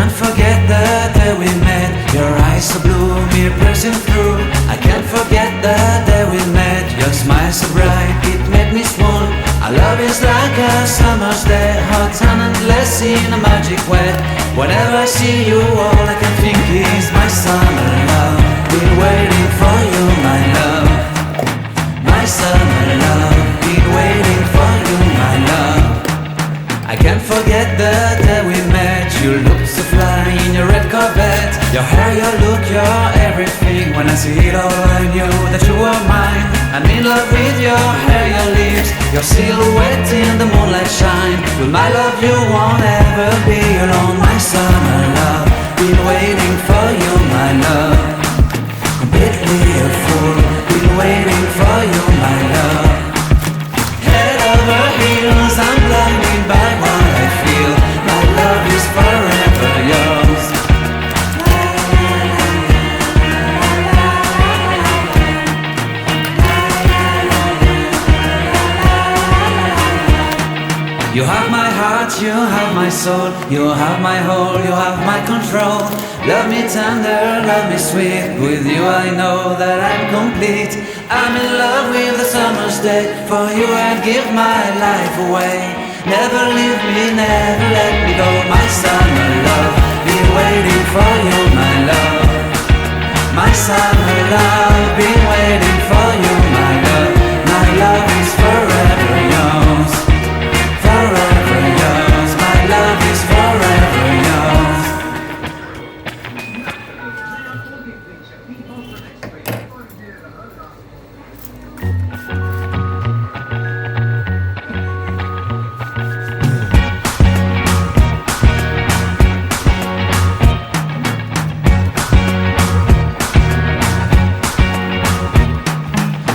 can't forget the day we met. Your eyes so blue, me piercing through. I can't forget the day we met. Your smile so bright, it made me swoon. Our love is like a summer's day, hot and endless in a magic way. Whenever I see you, all I can think is my summer love. Been waiting for you, my love. My summer love. Been waiting for you, my love. I can't forget the day we met. You looked so fly in your red Corvette. Your hair, your look, your everything. When I see it all, I knew that you were mine. I'm in love with your hair, your lips, your silhouette in the moonlight shine. With my love you won't ever be alone. My summer love, been waiting for you, my love. Completely a fool, been waiting for you, my love. Head over heels, I'm blinded by what I feel. My love is forever yours. You have my heart, you have my soul. You have my whole, you have my control. Love me tender, love me sweet. With you I know that I'm complete. I'm in love with the summer's day. For you I'd give my life away. Never leave me, never let me go. My summer love, been waiting for you, my love. My summer love, been waiting for you, my love. My love is forever yours. Forever yours, my love is forever yours.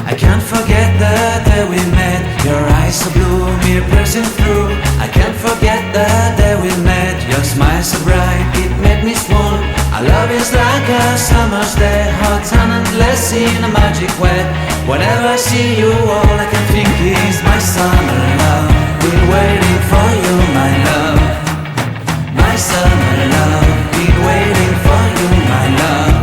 I can't forget the day we met. Your eyes so blue, me piercing through. I can't forget the day we met. Your smile so bright, it made me swoon. Our love is like a summer's day, hot and endless in a magic way. Whenever I see you, all I can think is my summer love. Been waiting for you, my love. My summer love. Been waiting for you, my love.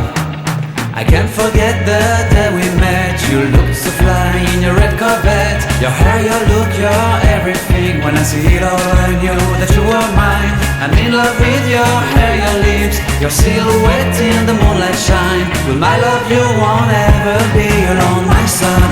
I can't forget the day we met. You looked so fly in your red Corvette. Your hair, your look, your everything. When I see it all, I knew that you were mine. I'm in love with your hair, your lips, your silhouette in the moonlight shine. With my love you won't ever be alone. My son